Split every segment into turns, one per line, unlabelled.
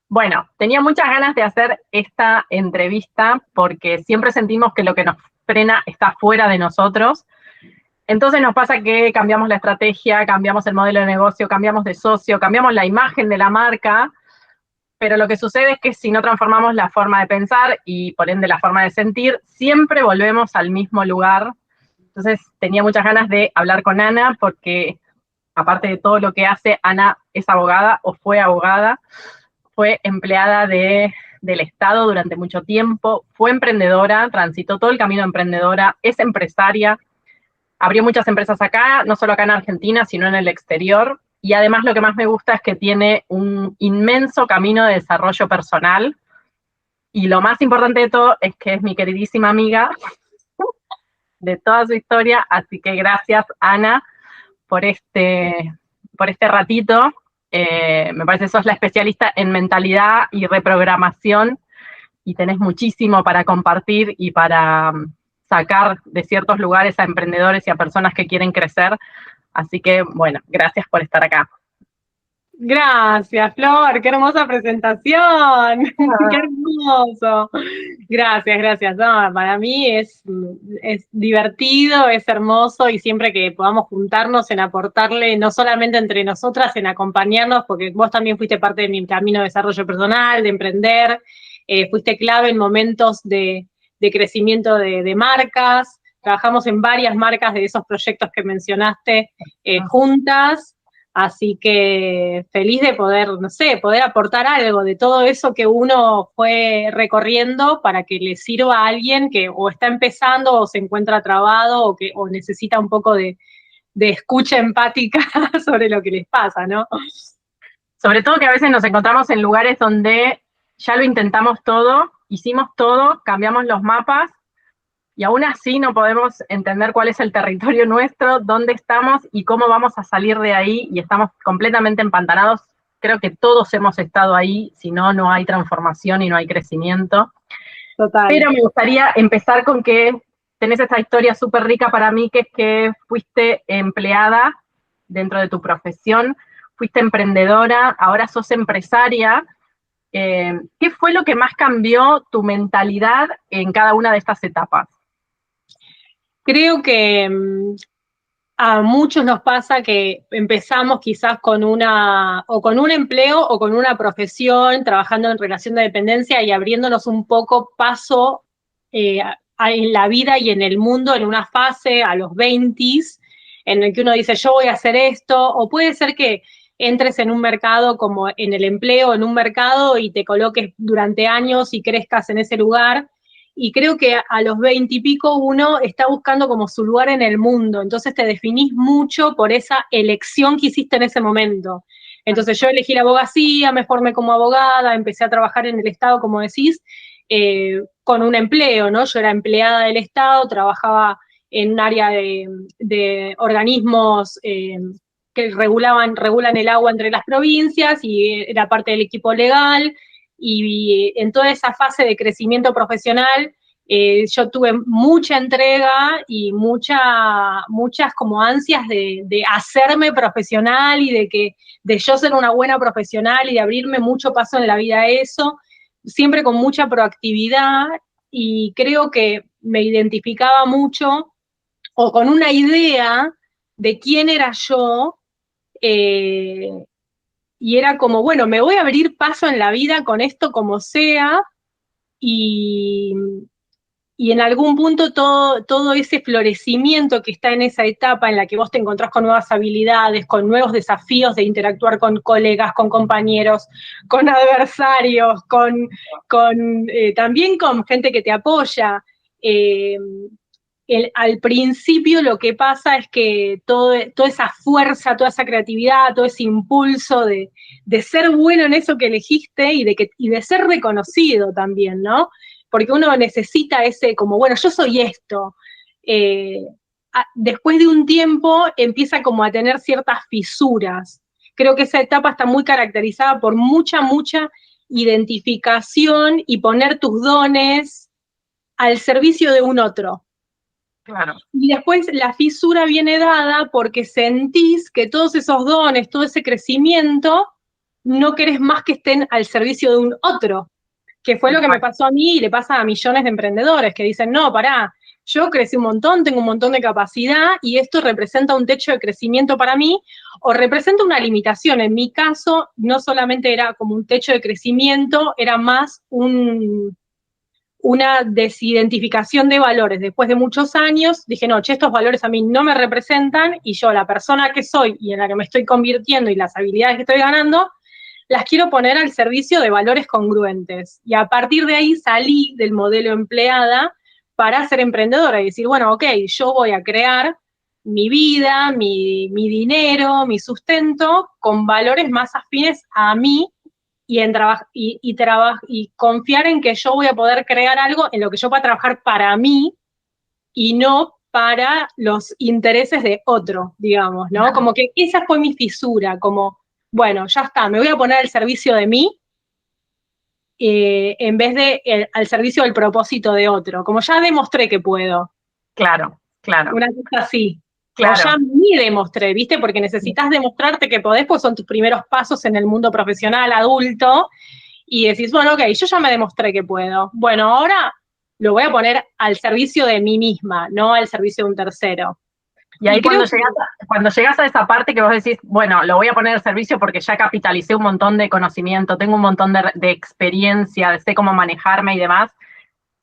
Bueno, tenía muchas ganas de hacer esta entrevista porque siempre sentimos que lo que nos frena está fuera de nosotros. Entonces nos pasa que cambiamos la estrategia, cambiamos el modelo de negocio, cambiamos de socio, cambiamos la imagen de la marca, pero lo que sucede es que si no transformamos la forma de pensar y por ende la forma de sentir, siempre volvemos al mismo lugar. Entonces tenía muchas ganas de hablar con Ana porque aparte de todo lo que hace, Ana es abogada o fue abogada, fue empleada del Estado durante mucho tiempo, fue emprendedora, transitó todo el camino de emprendedora, es empresaria, abrió muchas empresas acá, no solo acá en Argentina, sino en el exterior. Y además lo que más me gusta es que tiene un inmenso camino de desarrollo personal. Y lo más importante de todo es que es mi queridísima amiga de toda su historia. Así que gracias, Ana, por este ratito. Me parece que sos la especialista en mentalidad y reprogramación y tenés muchísimo para compartir y para sacar de ciertos lugares a emprendedores y a personas que quieren crecer. Así que, bueno, gracias por estar acá.
Gracias, Flor, qué hermosa presentación, qué hermoso. Gracias, gracias. No, para mí es divertido, es hermoso y siempre que podamos juntarnos en aportarle, no solamente entre nosotras, en acompañarnos, porque vos también fuiste parte de mi camino de desarrollo personal, de emprender, fuiste clave en momentos de crecimiento de marcas, trabajamos en varias marcas de esos proyectos que mencionaste juntas. Así que feliz de poder, no sé, poder aportar algo de todo eso que uno fue recorriendo para que le sirva a alguien que o está empezando o se encuentra trabado o necesita un poco de escucha empática sobre lo que les pasa, ¿no?
Sobre todo que a veces nos encontramos en lugares donde ya lo intentamos todo, hicimos todo, cambiamos los mapas y aún así no podemos entender cuál es el territorio nuestro, dónde estamos y cómo vamos a salir de ahí y estamos completamente empantanados. Creo que todos hemos estado ahí, si no, no hay transformación y no hay crecimiento.
Total.
Pero me gustaría empezar con que tenés esta historia súper rica para mí, que es que fuiste empleada dentro de tu profesión, fuiste emprendedora, ahora sos empresaria. ¿Qué fue lo que más cambió tu mentalidad en cada una de estas etapas?
Creo que a muchos nos pasa que empezamos quizás con un empleo o con una profesión, trabajando en relación de dependencia y abriéndonos un poco paso en la vida y en el mundo en una fase a los 20 en el que uno dice yo voy a hacer esto, o puede ser que entres en un mercado como en el empleo, en un mercado y te coloques durante años y crezcas en ese lugar y creo que a los 20 y pico uno está buscando como su lugar en el mundo, entonces te definís mucho por esa elección que hiciste en ese momento. Entonces yo elegí la abogacía, me formé como abogada, empecé a trabajar en el Estado, como decís, con un empleo, ¿no? Yo era empleada del Estado, trabajaba en un área de organismos que regulan el agua entre las provincias y era parte del equipo legal, y en toda esa fase de crecimiento profesional yo tuve mucha entrega y muchas como ansias de hacerme profesional y de yo ser una buena profesional y de abrirme mucho paso en la vida a eso, siempre con mucha proactividad y creo que me identificaba mucho o con una idea de quién era yo eh, y era como, bueno, me voy a abrir paso en la vida con esto como sea y, y en algún punto todo ese florecimiento que está en esa etapa en la que vos te encontrás con nuevas habilidades, con nuevos desafíos de interactuar con colegas, con compañeros, con adversarios, también con gente que te apoya. Eh, al principio lo que pasa es que toda esa fuerza, toda esa creatividad, todo ese impulso de ser bueno en eso que elegiste y de ser reconocido también, ¿no? Porque uno necesita ese como, bueno, yo soy esto. Eh, Después de un tiempo empieza como a tener ciertas fisuras. Creo que esa etapa está muy caracterizada por mucha identificación y poner tus dones al servicio de un otro.
Claro.
Y después la fisura viene dada porque sentís que todos esos dones, todo ese crecimiento, no querés más que estén al servicio de un otro, que fue lo que me pasó a mí y le pasa a millones de emprendedores que dicen, no, pará, yo crecí un montón, tengo un montón de capacidad y esto representa un techo de crecimiento para mí o representa una limitación. En mi caso, no solamente era como un techo de crecimiento, era más una desidentificación de valores. Después de muchos años, dije, no, che, estos valores a mí no me representan y yo, la persona que soy y en la que me estoy convirtiendo y las habilidades que estoy ganando, las quiero poner al servicio de valores congruentes. Y a partir de ahí salí del modelo empleada para ser emprendedora y decir, bueno, ok, yo voy a crear mi vida, mi dinero, mi sustento con valores más afines a mí y, y confiar en que yo voy a poder crear algo en lo que yo pueda trabajar para mí y no para los intereses de otro, digamos, ¿no? Como que esa fue mi fisura, como, bueno, ya está, me voy a poner al servicio de mí en vez de al servicio del propósito de otro, como ya demostré que puedo.
Claro, claro.
Una cosa así.
Claro.
O ya ni demostré, ¿viste? Porque necesitas demostrarte que podés, pues son tus primeros pasos en el mundo profesional, adulto, y decís, bueno, ok, yo ya me demostré que puedo. Bueno, ahora lo voy a poner al servicio de mí misma, no al servicio de un tercero.
Y ahí cuando llegas a esa parte que vos decís, bueno, lo voy a poner al servicio porque ya capitalicé un montón de conocimiento, tengo un montón de experiencia, sé cómo manejarme y demás,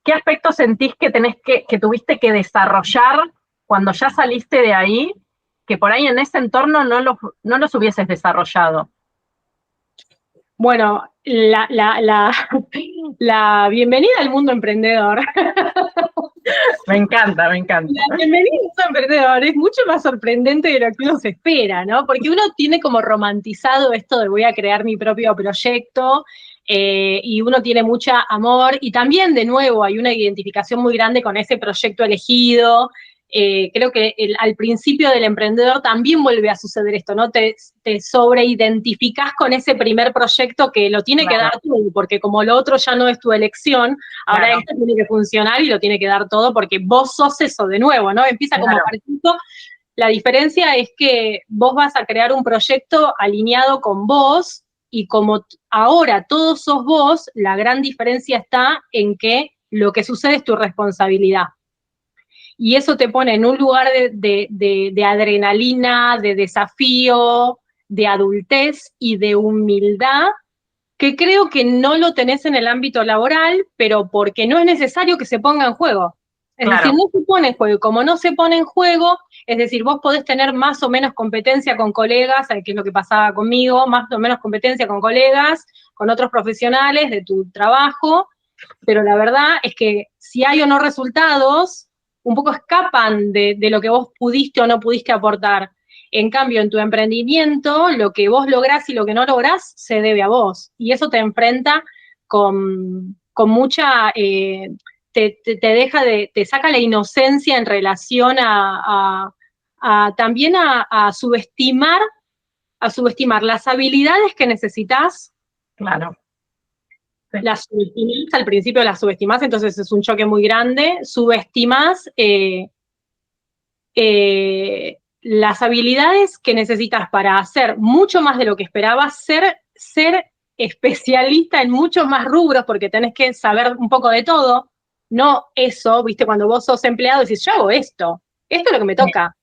¿qué aspectos sentís que tuviste que desarrollar cuando ya saliste de ahí, que por ahí en ese entorno no los hubieses desarrollado?
Bueno, la bienvenida al mundo emprendedor.
Me encanta, me encanta.
La bienvenida al mundo emprendedor es mucho más sorprendente de lo que uno se espera, ¿no? Porque uno tiene como romantizado esto de voy a crear mi propio proyecto, y uno tiene mucha amor y también, de nuevo, hay una identificación muy grande con ese proyecto elegido. Creo que al principio del emprendedor también vuelve a suceder esto, ¿no? Te sobreidentificás con ese primer proyecto que lo tiene que dar todo, porque como lo otro ya no es tu elección, ahora esto tiene que funcionar y lo tiene que dar todo porque vos sos eso de nuevo, ¿no? Empieza como parecido. La diferencia es que vos vas a crear un proyecto alineado con vos y como ahora todos sos vos, la gran diferencia está en que lo que sucede es tu responsabilidad. Y eso te pone en un lugar de adrenalina, de desafío, de adultez y de humildad, que creo que no lo tenés en el ámbito laboral, pero porque no es necesario que se ponga en juego. Es decir, no se pone en juego. Y como no se pone en juego, es decir, vos podés tener más o menos competencia con colegas, que es lo que pasaba conmigo, más o menos competencia con colegas, con otros profesionales de tu trabajo, pero la verdad es que si hay o no resultados, un poco escapan de lo que vos pudiste o no pudiste aportar. En cambio, en tu emprendimiento, lo que vos lográs y lo que no lográs se debe a vos. Y eso te enfrenta con mucha, te saca la inocencia en relación también a subestimar las habilidades que necesitas.
Claro. Sí.
Las subestimás, al principio las subestimás, entonces es un choque muy grande. Subestimás las habilidades que necesitas para hacer mucho más de lo que esperabas, ser especialista en muchos más rubros, porque tenés que saber un poco de todo, no eso, viste, cuando vos sos empleado decís, yo hago esto es lo que me toca.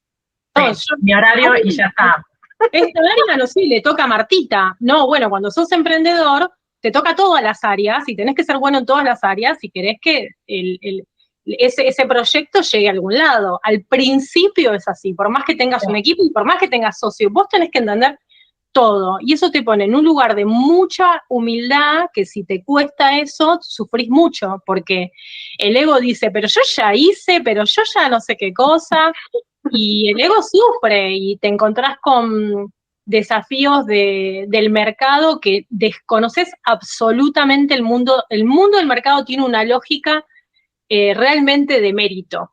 Sí, no, mi horario y ya está.
Esta área, no sé, le toca a Martita. No, bueno, cuando sos emprendedor, te toca todas las áreas y tenés que ser bueno en todas las áreas si querés que ese proyecto llegue a algún lado. Al principio es así, por más que tengas un equipo y por más que tengas socios, vos tenés que entender todo. Y eso te pone en un lugar de mucha humildad, que si te cuesta eso, sufrís mucho, porque el ego dice, pero yo ya hice, pero yo ya no sé qué cosa, y el ego sufre y te encontrás con desafíos del mercado que desconoces absolutamente el mundo. El mundo del mercado tiene una lógica realmente de mérito.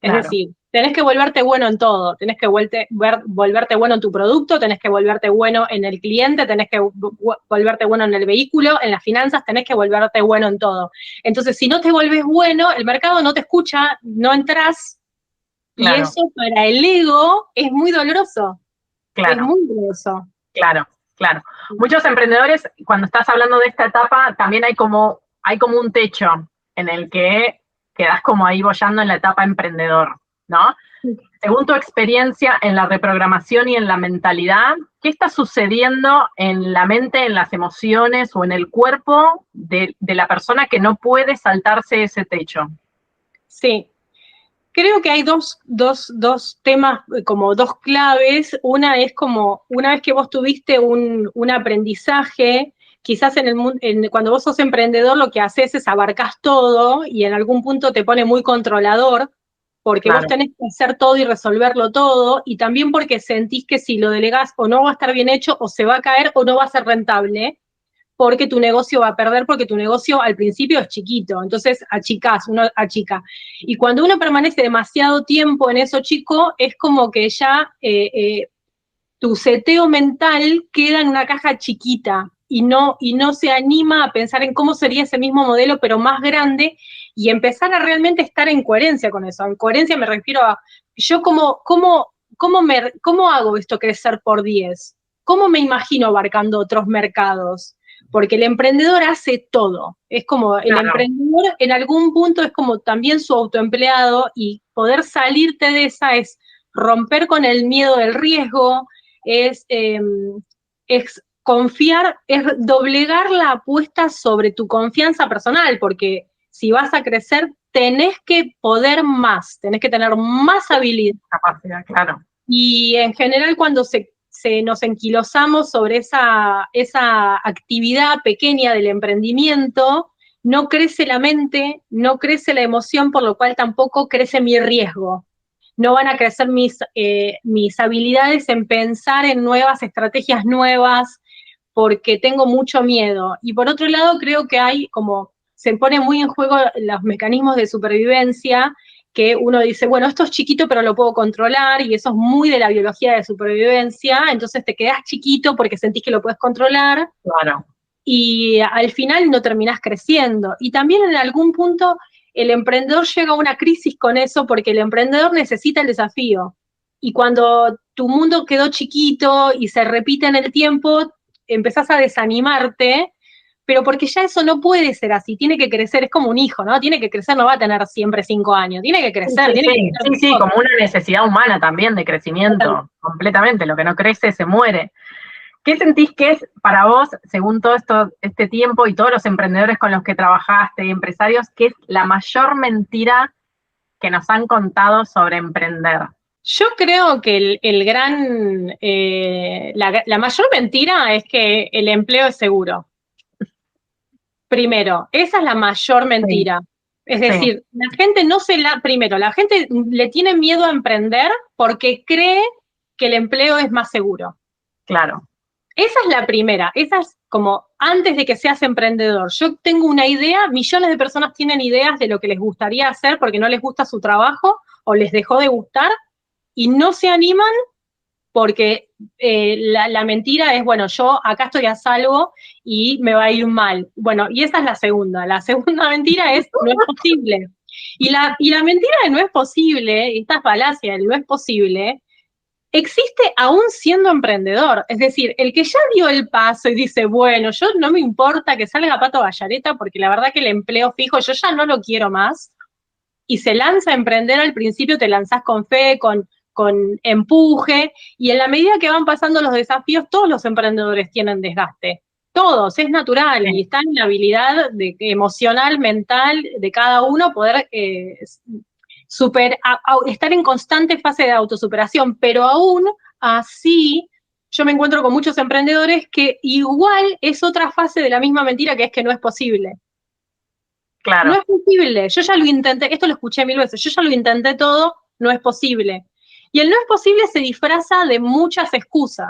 Es decir, tenés que volverte bueno en todo, tenés que volverte bueno en tu producto, tenés que volverte bueno en el cliente, tenés que volverte bueno en el vehículo, en las finanzas, tenés que volverte bueno en todo. Entonces, si no te volvés bueno, el mercado no te escucha, no entras, y eso para el ego es muy doloroso.
Claro.
Es muy doloroso.
Claro. Claro. Muchos emprendedores, cuando estás hablando de esta etapa, también hay como un techo en el que quedás como ahí boyando en la etapa emprendedor, ¿no? Según tu experiencia en la reprogramación y en la mentalidad, ¿qué está sucediendo en la mente, en las emociones o en el cuerpo de la persona que no puede saltarse ese techo?
Sí, creo que hay dos temas, como dos claves. Una es como, una vez que vos tuviste un aprendizaje, quizás cuando vos sos emprendedor lo que haces es abarcás todo y en algún punto te pone muy controlador, porque
Claro.
vos tenés que hacer todo y resolverlo todo, y también porque sentís que si lo delegás o no va a estar bien hecho, o se va a caer, o no va a ser rentable, porque tu negocio va a perder, porque tu negocio al principio es chiquito, entonces achicás, uno achica. Y cuando uno permanece demasiado tiempo en eso chico, es como que ya tu seteo mental queda en una caja chiquita y no se anima a pensar en cómo sería ese mismo modelo, pero más grande, y empezar a realmente estar en coherencia con eso. En coherencia me refiero a, yo cómo hago esto crecer por 10? ¿Cómo me imagino abarcando otros mercados? Porque el emprendedor hace todo. Es como el emprendedor en algún punto es como también su autoempleado, y poder salirte de esa es romper con el miedo del riesgo, es confiar, es doblegar la apuesta sobre tu confianza personal, porque si vas a crecer tenés que poder más, tenés que tener más habilidad.
Capacidad, claro.
Y en general cuando nos enquilosamos sobre esa actividad pequeña del emprendimiento, no crece la mente, no crece la emoción, por lo cual tampoco crece mi riesgo. No van a crecer mis habilidades en pensar en nuevas estrategias nuevas, porque tengo mucho miedo. Y por otro lado, creo que se pone muy en juego los mecanismos de supervivencia, que uno dice, bueno, esto es chiquito, pero lo puedo controlar, y eso es muy de la biología de supervivencia, entonces te quedás chiquito porque sentís que lo puedes controlar,
Claro.
y al final no terminás creciendo. Y también en algún punto el emprendedor llega a una crisis con eso, porque el emprendedor necesita el desafío. Y cuando tu mundo quedó chiquito y se repite en el tiempo, empezás a desanimarte, pero porque ya eso no puede ser así, tiene que crecer, es como un hijo, ¿no? Tiene que crecer, no va a tener siempre 5 años, tiene que crecer.
Sí, como una necesidad humana también de crecimiento, completamente, lo que no crece se muere. ¿Qué sentís que es para vos, según todo este tiempo y todos los emprendedores con los que trabajaste, empresarios, qué es la mayor mentira que nos han contado sobre emprender?
Yo creo que la mayor mentira es que el empleo es seguro. Primero, esa es la mayor mentira. Sí. Es decir, sí. La gente le tiene miedo a emprender porque cree que el empleo es más seguro.
Claro.
Esa es la primera, esa es como antes de que seas emprendedor. Yo tengo una idea, millones de personas tienen ideas de lo que les gustaría hacer porque no les gusta su trabajo o les dejó de gustar y no se animan porque la mentira es, bueno, yo acá estoy a salvo y me va a ir mal. Bueno, y esa es la segunda. La segunda mentira es, no es posible. Y la mentira de no es posible, esta es falacia, el no es posible, existe aún siendo emprendedor. Es decir, el que ya dio el paso y dice, bueno, yo no me importa que salga Pato Vallareta porque la verdad que el empleo fijo yo ya no lo quiero más, y se lanza a emprender. Al principio te lanzás con fe, con empuje, y en la medida que van pasando los desafíos, todos los emprendedores tienen desgaste. Todos, es natural, y está en la habilidad emocional, mental de cada uno poder estar en constante fase de autosuperación, pero aún así yo me encuentro con muchos emprendedores que igual es otra fase de la misma mentira, que es que no es posible. Claro. No es posible, yo ya lo intenté, esto lo escuché 1000 veces, yo ya lo intenté todo, no es posible. Y el no es posible se disfraza de muchas excusas.